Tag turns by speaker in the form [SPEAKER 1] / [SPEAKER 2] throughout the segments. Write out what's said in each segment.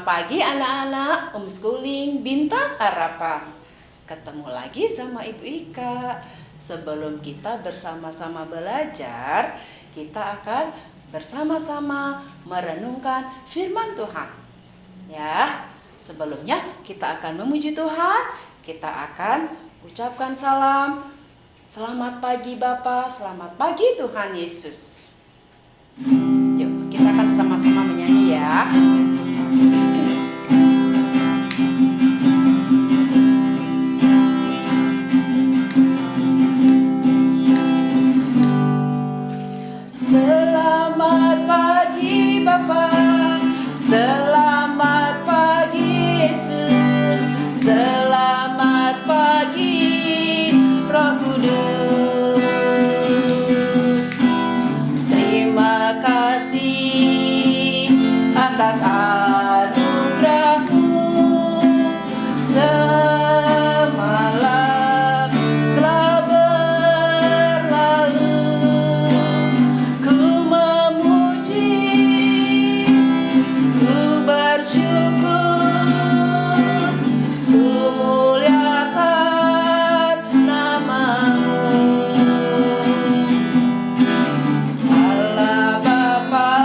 [SPEAKER 1] Selamat pagi anak-anak homeschooling Bintang Harapan. Ketemu lagi sama Ibu Ika. Sebelum kita bersama-sama belajar, kita akan bersama-sama merenungkan firman Tuhan. Ya, sebelumnya kita akan memuji Tuhan. Kita akan ucapkan salam. Selamat pagi Bapa, selamat pagi Tuhan Yesus. Yuk, kita akan sama-sama menyanyi ya. Selamat pagi Bapa, selamat pagi Yesus, selamat pagi Roh Kudus. Terima kasih atas anugerah-Mu. Semalam telah berlalu, ku memuji, ku bersyukur, ku muliakan nama-Mu. Allah Bapa,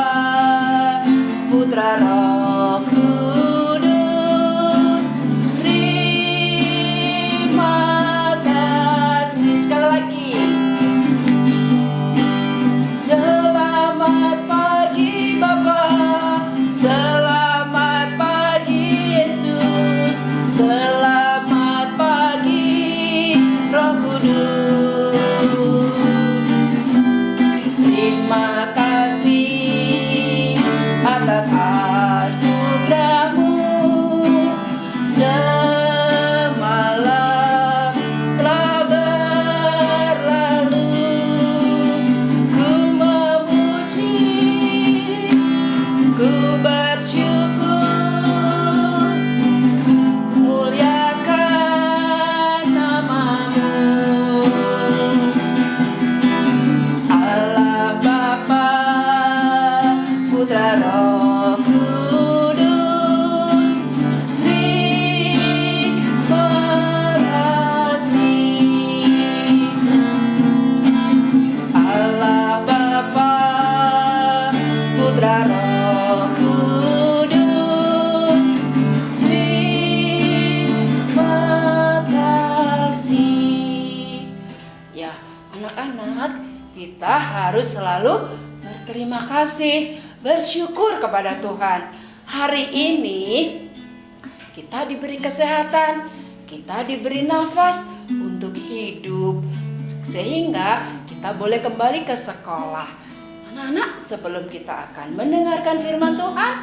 [SPEAKER 1] Putra Roh Kudus, terima kasih. Sekali lagi. Selamat pagi Bapa, selamat pagi Yesus, selamat pagi Roh Kudus. Terima kasih atas anugerah-Mu. Semalam telah berlalu, ku memuji, ku bersyukur, muliakan nama-Mu. Allah Bapa, Putra Roh Kudus, terima kasih. Allah Bapa, Putra Roh Kudus, terima kasih. Ya, anak-anak, kita harus selalu berterima kasih, bersyukur kepada Tuhan. Hari ini kita diberi kesehatan, kita diberi nafas untuk hidup, sehingga kita boleh kembali ke sekolah. Anak-anak, sebelum kita akan mendengarkan firman Tuhan,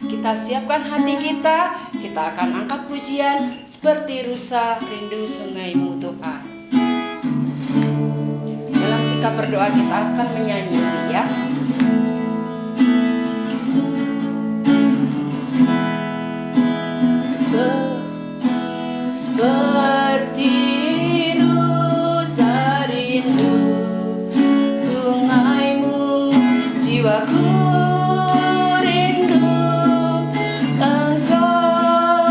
[SPEAKER 1] kita siapkan hati kita akan angkat pujian seperti rusa rindu sungai-Mu Tuhan. Dalam sikap berdoa kita akan menyanyi ya. Seperti rusa rindu sungai-Mu, jiwaku rindu Engkau.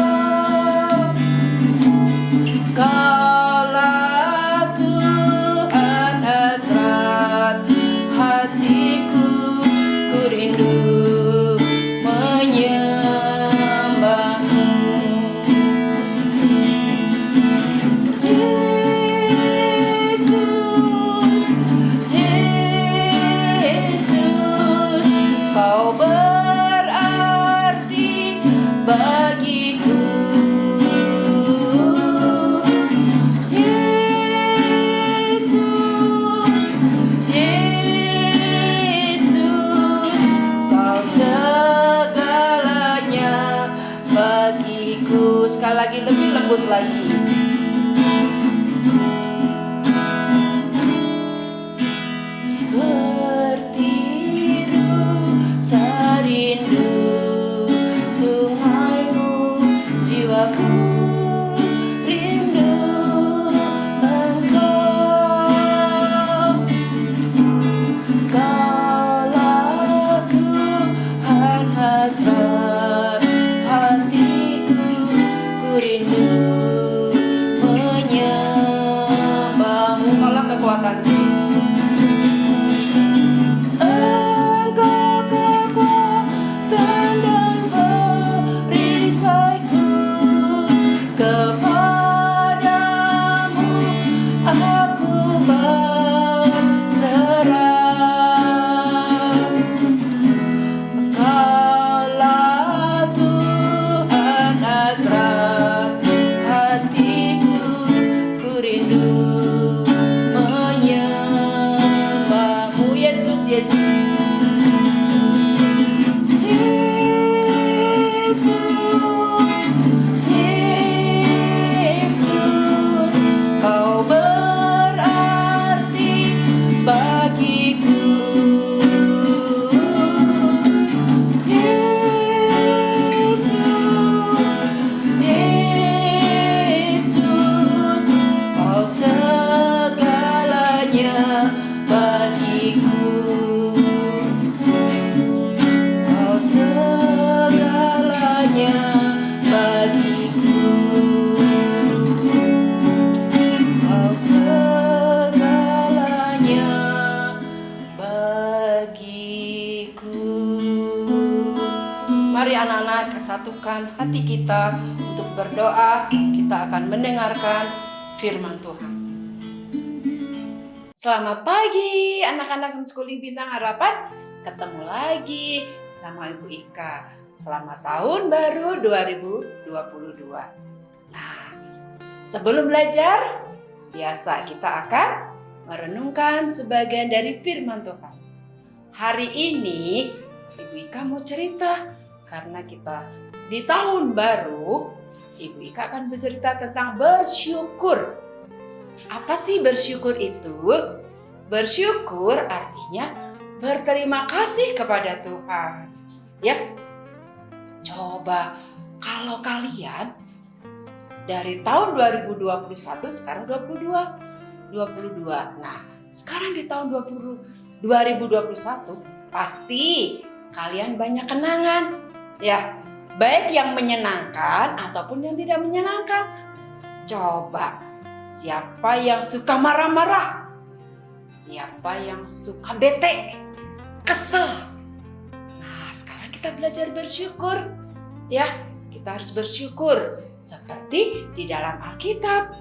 [SPEAKER 1] Kaulah Tuhan hasrat hatiku, ku rindu menyembah-Mu. Yesus, Yesus, Kau berarti bagiku. Yesus, Yesus, Kau segalanya bagiku. Sekali lagi, lebih lembut lagi. Seperti rusa rindu sungai-Mu, jiwaku rindu Engkau. Kaulah Tuhan hasrat hati. rindu menyembahmu. Malah kekuatan. Engkau kekuatan dan perisaiku, kepadamu aku berserah. Kaulah Tuhan hasrat hatiku, ku rindu menyembahmu. Yesus, Yesus. Yesus, Yesus, kau berarti bagiku. Yesus, Yesus, kau segalanya bagiku. Kau segalanya bagiku. Kau segalanya bagiku. Mari anak-anak, satukan hati kita untuk berdoa. Kita akan mendengarkan firman Tuhan. Selamat pagi anak-anak Homeschooling Bintang Harapan. Ketemu lagi sama Ibu Ika. Selamat tahun baru 2022. Nah, sebelum belajar, biasa kita akan merenungkan sebagian dari firman Tuhan. Hari ini Ibu Ika mau cerita karena kita di tahun baru. Ibu Ika akan bercerita tentang bersyukur. Apa sih bersyukur itu? Bersyukur artinya berterima kasih kepada Tuhan. Ya, coba kalau kalian dari tahun 2021 sekarang 22. Nah, sekarang di tahun 2021 pasti kalian banyak kenangan. Ya, baik yang menyenangkan ataupun yang tidak menyenangkan. Coba, siapa yang suka marah-marah? Siapa yang suka bete? Kesel. Nah, sekarang kita belajar bersyukur. Ya, kita harus bersyukur. Seperti di dalam Alkitab,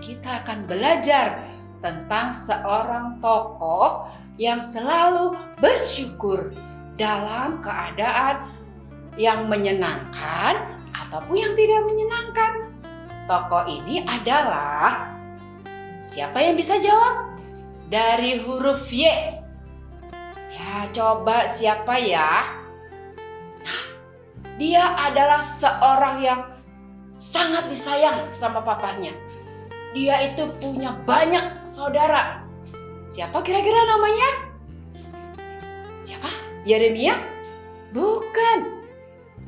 [SPEAKER 1] kita akan belajar tentang seorang tokoh yang selalu bersyukur dalam keadaan yang menyenangkan ataupun yang tidak menyenangkan. Tokoh ini adalah, siapa yang bisa jawab? Dari huruf Y. Ya, coba siapa ya? Nah, dia adalah seorang yang sangat disayang sama papahnya. Dia itu punya banyak saudara. Siapa kira-kira namanya? Siapa? Yeremia? Bukan.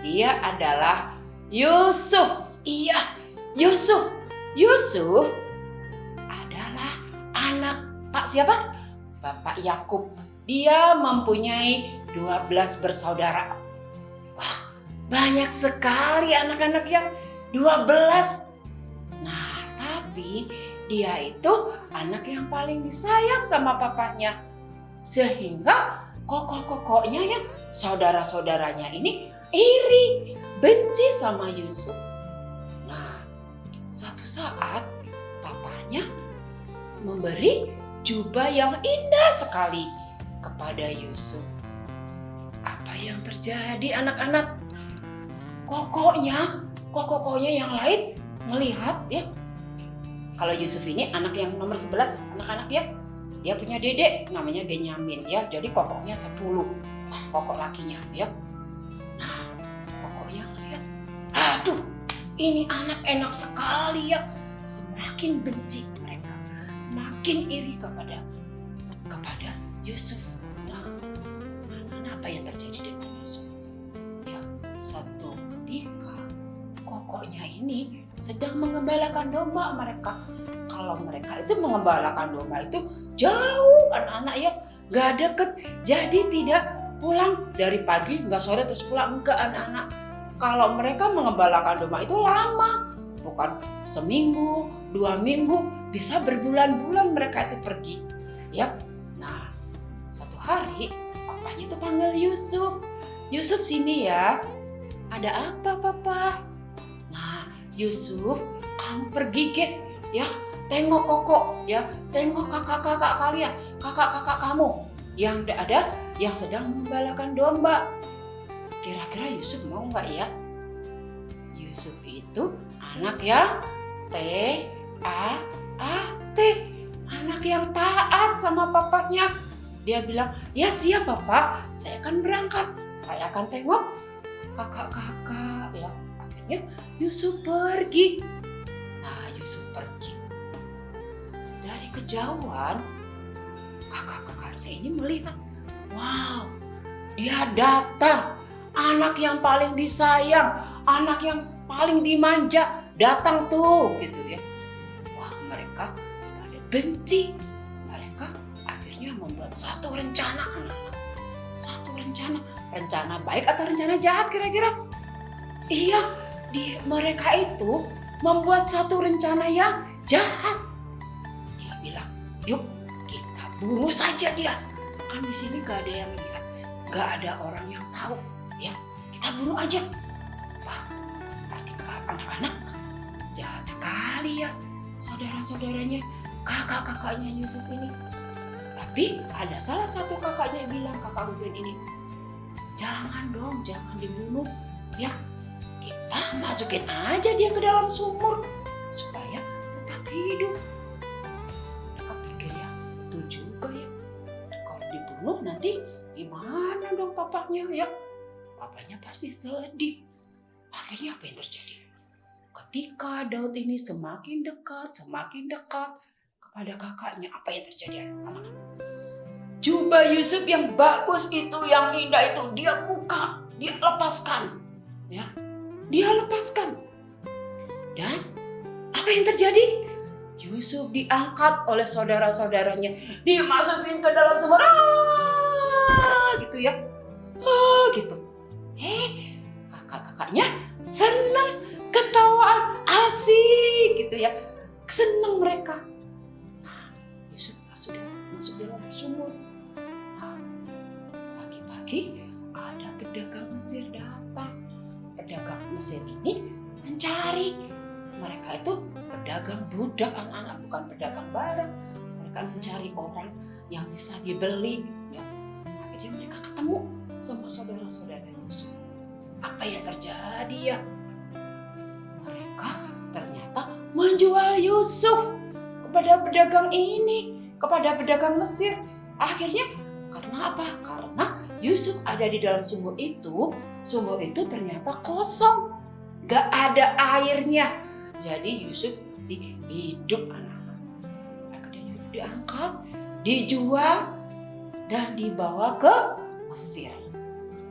[SPEAKER 1] Dia adalah Yusuf. Iya, Yusuf. Yusuf adalah anak Pak siapa? Bapak Yakub. Dia mempunyai 12 bersaudara. Wah, banyak sekali anak-anak yang 12. Nah, tapi dia itu anak yang paling disayang sama papanya. Sehingga kokok-kokoknya ya, saudara-saudaranya ini iri, benci sama Yusuf. Nah, suatu saat papanya memberi jubah yang indah sekali kepada Yusuf. Apa yang terjadi anak-anak? Kokoknya yang lain ngelihat ya. Kalau Yusuf ini anak yang nomor 11, anak-anak ya. Dia punya dedek namanya Benyamin ya. Jadi kokoknya 10. Kokok lakinya ya. Nah, kokoknya ngelihat, aduh, ini anak enak sekali ya. Semakin benci mereka, semakin iri kepada Yusuf. Nah, apa yang terjadi dengan Yusuf? Ya, satu ketika kokoknya ini sedang mengembalakan domba mereka. Kalau mereka itu mengembalakan domba itu jauh anak-anak ya, gak deket. Jadi tidak pulang dari pagi, gak sore terus pulang, enggak anak-anak. Kalau mereka mengembalakan domba itu lama. bukan seminggu, 2 minggu, bisa berbulan-bulan mereka itu pergi. Ya, nah suatu hari papanya itu panggil Yusuf. Yusuf sini ya, ada apa papa? Nah Yusuf, kamu pergi ke, ya tengok koko, ya tengok kakak-kakak kalian, kakak-kakak kamu yang ada yang sedang membalakan domba. Kira-kira Yusuf mau nggak ya? Yusuf itu anak yang T-A-A-T, anak yang taat sama papanya. Dia bilang, ya siap papa, saya akan berangkat, saya akan tengok kakak-kakak. Ya, akhirnya Yusuf pergi. Nah Yusuf pergi. Dari kejauhan kakak-kakaknya ini melihat, wow, dia datang, anak yang paling disayang, anak yang paling dimanja, datang tuh gitu ya. Wah mereka pada benci. Mereka akhirnya membuat satu rencana, anak-anak. Satu rencana baik atau rencana jahat kira-kira? Iya, mereka itu membuat satu rencana yang jahat. Dia bilang, yuk kita bunuh saja dia. Kan di sini gak ada yang lihat, gak ada orang yang tahu. Ya, kita bunuh aja. Wah, anak-anak jahat sekali ya, saudara-saudaranya, kakak-kakaknya Yusuf ini. Tapi ada salah satu kakaknya yang bilang, kakak Ruben ini, jangan dong, jangan dibunuh. Ya, kita masukin aja dia ke dalam sumur supaya tetap hidup. Mereka pikir ya, betul juga ya. Kalau dibunuh nanti gimana dong papanya ya? Papanya pasti sedih. Akhirnya apa yang terjadi? Ketika Daud ini semakin dekat kepada kakaknya, apa yang terjadi anak-anak? Jubah Yusuf yang bagus itu, yang indah itu, dia buka, dia lepaskan. Ya, dia lepaskan. Dan apa yang terjadi? Yusuf diangkat oleh saudara-saudaranya, dimasukin ke dalam sumur, gitu ya, gitu. Kakak-kakaknya senang, ketawaan, asik gitu ya, senang mereka. Nah, Yusuf sudah masuk dalam sumur. Nah, pagi-pagi ada pedagang Mesir datang. Pedagang Mesir ini mencari. Mereka itu pedagang budak, anak-anak, bukan pedagang barang. Mereka mencari orang yang bisa dibeli. Ya. Akhirnya mereka ketemu sama saudara-saudara Yusuf. Apa yang terjadi ya? Mereka ternyata menjual Yusuf kepada pedagang ini, kepada pedagang Mesir. Akhirnya karena apa? Karena Yusuf ada di dalam sumur itu ternyata kosong, gak ada airnya. Jadi Yusuf masih hidup, anak-anak. Akhirnya Yusuf diangkat, dijual, dan dibawa ke Mesir.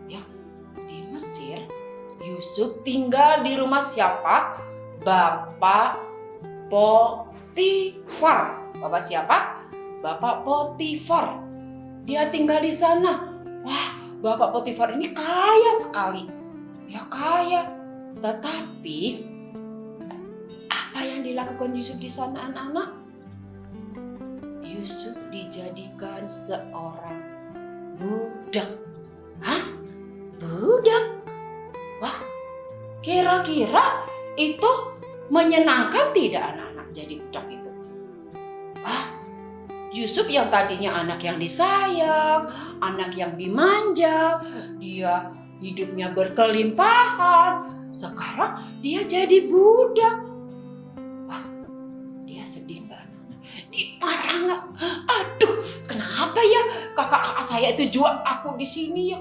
[SPEAKER 1] Ya, di Mesir Yusuf tinggal di rumah siapa? Bapak Potifar. Bapak siapa? Bapak Potifar. Dia tinggal di sana. Wah, Bapak Potifar ini kaya sekali. Ya kaya. Tetapi apa yang dilakukan Yusuf di sana, anak-anak? Yusuf dijadikan seorang budak. Hah? Budak? Wah, kira-kira itu menyenangkan tidak anak-anak jadi budak itu? Wah, Yusuf yang tadinya anak yang disayang, anak yang dimanja, dia hidupnya berkelimpahan, sekarang dia jadi budak. Wah, dia sedih nggak anak-anak? Dia marah nggak? Aduh, kenapa ya kakak-kakak saya itu jual aku di sini ya?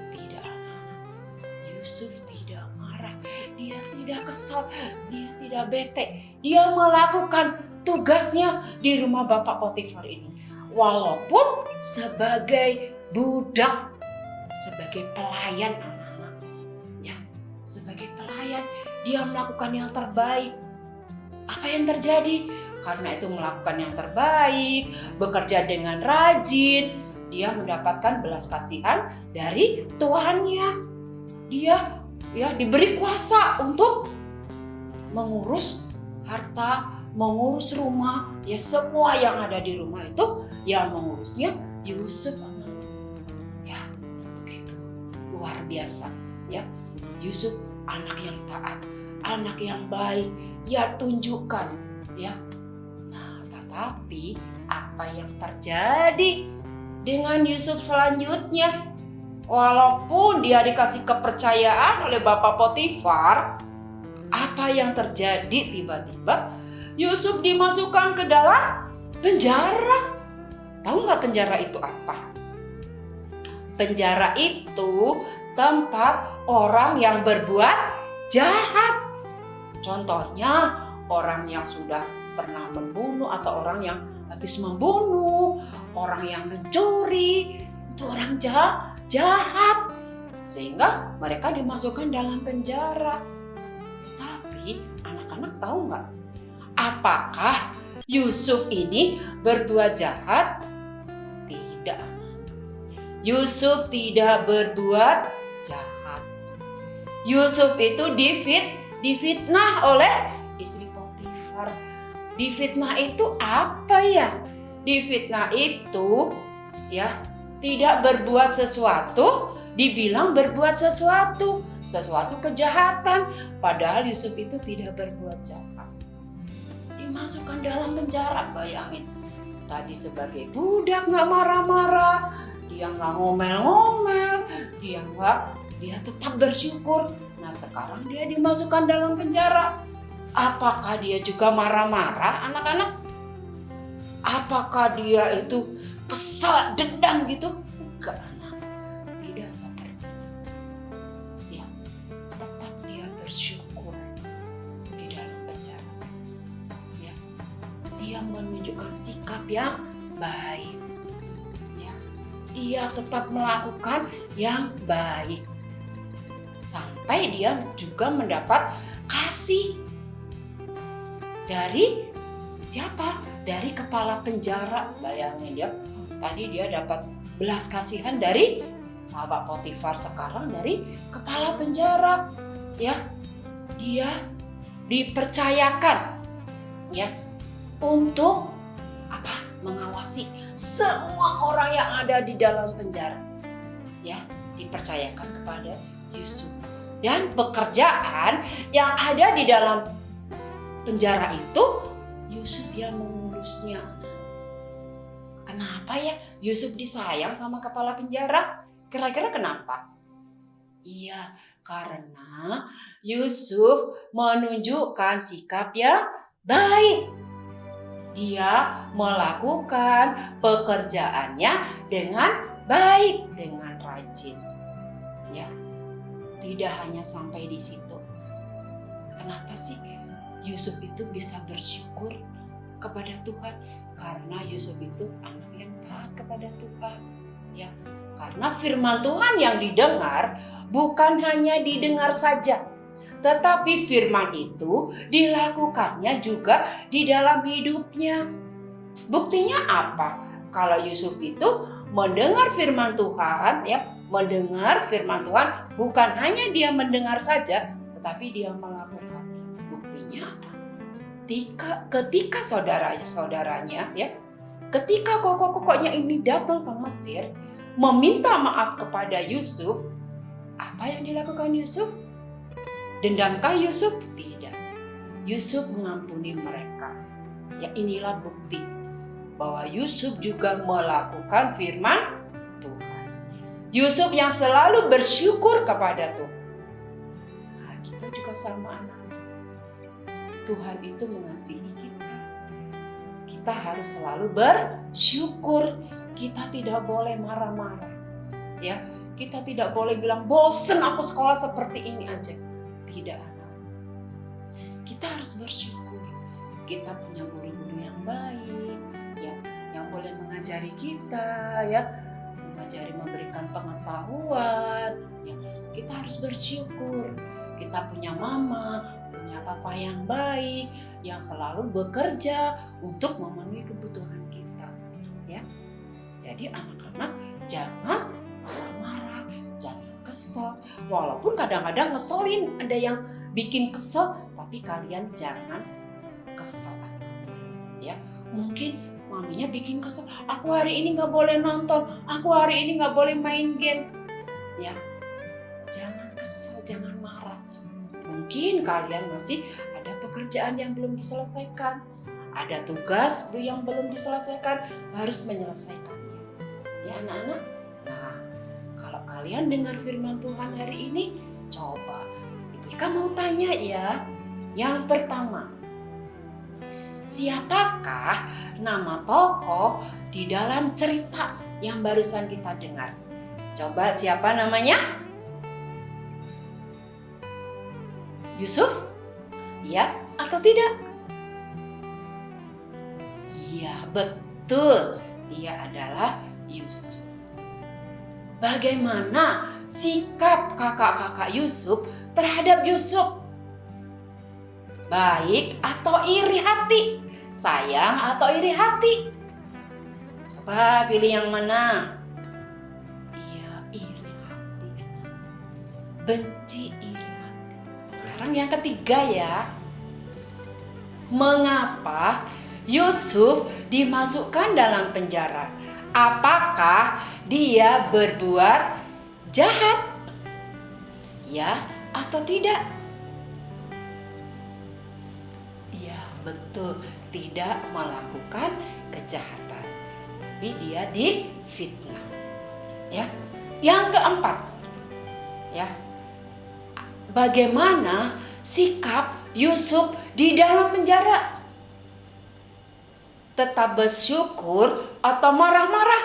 [SPEAKER 1] Tidak, anak-anak. Yusuf tidak marah, dia tidak kesal, dia tidak bete. Dia melakukan tugasnya di rumah Bapak Potifar ini. Walaupun sebagai budak, sebagai pelayan, anak-anak. Ya, sebagai pelayan dia melakukan yang terbaik. Apa yang terjadi? Karena itu melakukan yang terbaik, bekerja dengan rajin, dia mendapatkan belas kasihan dari tuannya. Dia ya diberi kuasa untuk mengurus harta, mengurus rumah, ya semua yang ada di rumah itu yang mengurusnya Yusuf. Ya, begitu luar biasa ya. Yusuf anak yang taat, anak yang baik, ya tunjukkan ya. Nah, tetapi apa yang terjadi dengan Yusuf selanjutnya? Walaupun dia dikasih kepercayaan oleh Bapak Potifar, apa yang terjadi tiba-tiba? Yusuf dimasukkan ke dalam penjara. Tahu nggak penjara itu apa? Penjara itu tempat orang yang berbuat jahat. Contohnya orang yang sudah pernah membunuh atau orang yang habis membunuh, orang yang mencuri, itu orang jahat. Sehingga mereka dimasukkan dalam penjara. Tapi anak-anak tahu nggak? Apakah Yusuf ini berbuat jahat? Tidak. Yusuf tidak berbuat jahat. Yusuf itu difitnah oleh istri Potifar. Difitnah itu apa ya? Difitnah itu ya tidak berbuat sesuatu, dibilang berbuat sesuatu kejahatan, padahal Yusuf itu tidak berbuat jahat. Dimasukkan dalam penjara, bayangin. Tadi sebagai budak nggak marah-marah, dia nggak ngomel-ngomel, dia tetap bersyukur. Nah sekarang dia dimasukkan dalam penjara. Apakah dia juga marah-marah anak-anak? Apakah dia itu kesal, dendam gitu? Enggak, anak. Tidak seperti itu. Ya, tetap dia bersyukur di dalam penjara. Ya, dia menunjukkan sikap yang baik. Ya, dia tetap melakukan yang baik. Sampai dia juga mendapat kasih dari siapa? Dari kepala penjara. Bayangin ya, tadi dia dapat belas kasihan dari Bapak Potifar, sekarang dari kepala penjara. Ya, dia dipercayakan ya untuk apa? Mengawasi semua orang yang ada di dalam penjara. Ya, dipercayakan kepada Yusuf. Dan pekerjaan yang ada di dalam penjara itu Yusuf yang mengurusnya. Kenapa ya Yusuf disayang sama kepala penjara? Kira-kira kenapa? Iya, karena Yusuf menunjukkan sikap yang baik. Dia melakukan pekerjaannya dengan baik, dengan rajin. Ya, tidak hanya sampai di situ. Kenapa sih Yusuf itu bisa bersyukur kepada Tuhan? Karena Yusuf itu anak yang taat kepada Tuhan. Ya, karena firman Tuhan yang didengar bukan hanya didengar saja, tetapi firman itu dilakukannya juga di dalam hidupnya. Buktinya apa? Kalau Yusuf itu mendengar firman Tuhan, ya, mendengar firman Tuhan, bukan hanya dia mendengar saja, tetapi dia melakukan. Buktinya apa? Ketika saudaranya ya, ketika kokok-kokoknya ini datang ke Mesir meminta maaf kepada Yusuf, apa yang dilakukan Yusuf? Dendamkah Yusuf? Tidak. Yusuf mengampuni mereka. Ya, inilah bukti bahwa Yusuf juga melakukan firman Tuhan. Yusuf yang selalu bersyukur kepada Tuhan. Nah, kita juga sama anak. Tuhan itu mengasihi kita. Kita harus selalu bersyukur. Kita tidak boleh marah-marah. Ya, kita tidak boleh bilang bosen aku sekolah seperti ini aja. Tidak, anak. Kita harus bersyukur. Kita punya guru-guru yang baik, ya, yang boleh mengajari kita, ya, memberikan pengetahuan. Ya, kita harus bersyukur. Kita punya mama, punya papa yang baik, yang selalu bekerja untuk memenuhi kebutuhan kita. Ya, jadi anak-anak jangan marah, jangan kesel. Walaupun kadang-kadang ngeselin, ada yang bikin kesel, Tapi kalian jangan kesel. Ya, mungkin maminya bikin kesel. Aku hari ini nggak boleh nonton. Aku hari ini nggak boleh main game. Ya, jangan kesel, jangan marah. Mungkin kalian masih ada pekerjaan yang belum diselesaikan. Ada tugas yang belum diselesaikan, harus menyelesaikannya. Ya anak-anak. Nah, kalau kalian dengar firman Tuhan hari ini, coba Ika mau tanya ya. Yang pertama, siapakah nama tokoh di dalam cerita yang barusan kita dengar? Coba siapa namanya? Yusuf? Ya atau tidak? Iya, betul. Dia adalah Yusuf. Bagaimana sikap kakak-kakak Yusuf terhadap Yusuf? Baik atau iri hati? Sayang atau iri hati? Coba pilih yang mana? Iya, iri hati. Benci, iri hati. Sekarang yang ketiga ya. Mengapa Yusuf dimasukkan dalam penjara? Apakah dia berbuat jahat? Ya atau tidak? Ya, betul, tidak melakukan kejahatan, tapi dia difitnah. Ya. Yang keempat, ya. Bagaimana sikap Yusuf di dalam penjara? Tetap bersyukur atau marah-marah?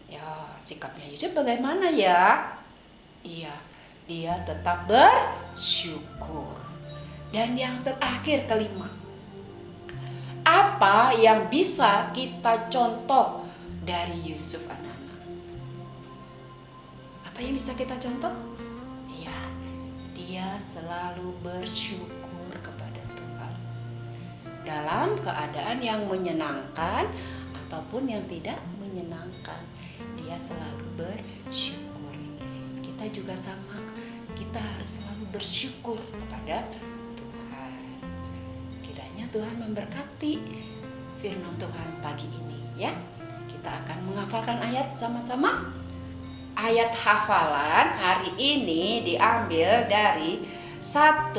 [SPEAKER 1] Ya, sikapnya Yusuf bagaimana ya? Iya, dia tetap bersyukur. Dan yang terakhir, kelima, apa yang bisa kita contoh dari Yusuf anak-anak? Apa yang bisa kita contoh? Ya, dia selalu bersyukur kepada Tuhan. Dalam keadaan yang menyenangkan ataupun yang tidak menyenangkan, dia selalu bersyukur. Kita juga sama, kita harus selalu bersyukur kepada Tuhan memberkati firman Tuhan pagi ini ya. Kita akan menghafalkan ayat sama-sama. Ayat hafalan hari ini diambil dari 1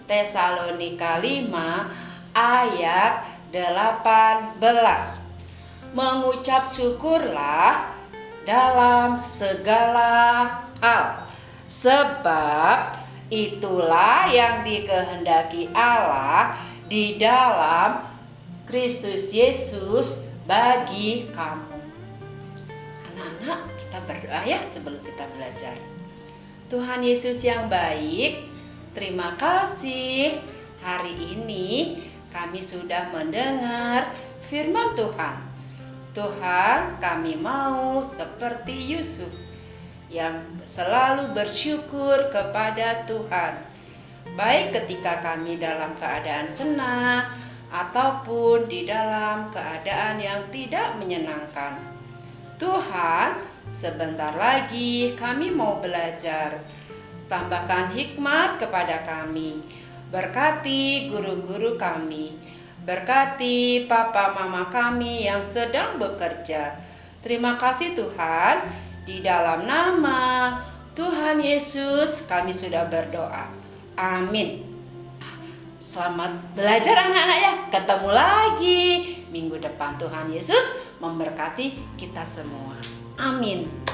[SPEAKER 1] Tesalonika 5 ayat 18. Mengucap syukurlah dalam segala hal, sebab itulah yang dikehendaki Allah di dalam Kristus Yesus bagi kamu. Anak-anak, kita berdoa ya sebelum kita belajar. Tuhan Yesus yang baik, terima kasih hari ini kami sudah mendengar firman Tuhan. Tuhan, kami mau seperti Yusuf yang selalu bersyukur kepada Tuhan. Baik ketika kami dalam keadaan senang ataupun di dalam keadaan yang tidak menyenangkan. Tuhan, sebentar lagi kami mau belajar. Tambahkan hikmat kepada kami. Berkati guru-guru kami. Berkati papa mama kami yang sedang bekerja. Terima kasih Tuhan. Di dalam nama Tuhan Yesus kami sudah berdoa. Amin. Selamat belajar anak-anak ya. Ketemu lagi minggu depan. Tuhan Yesus memberkati kita semua. Amin.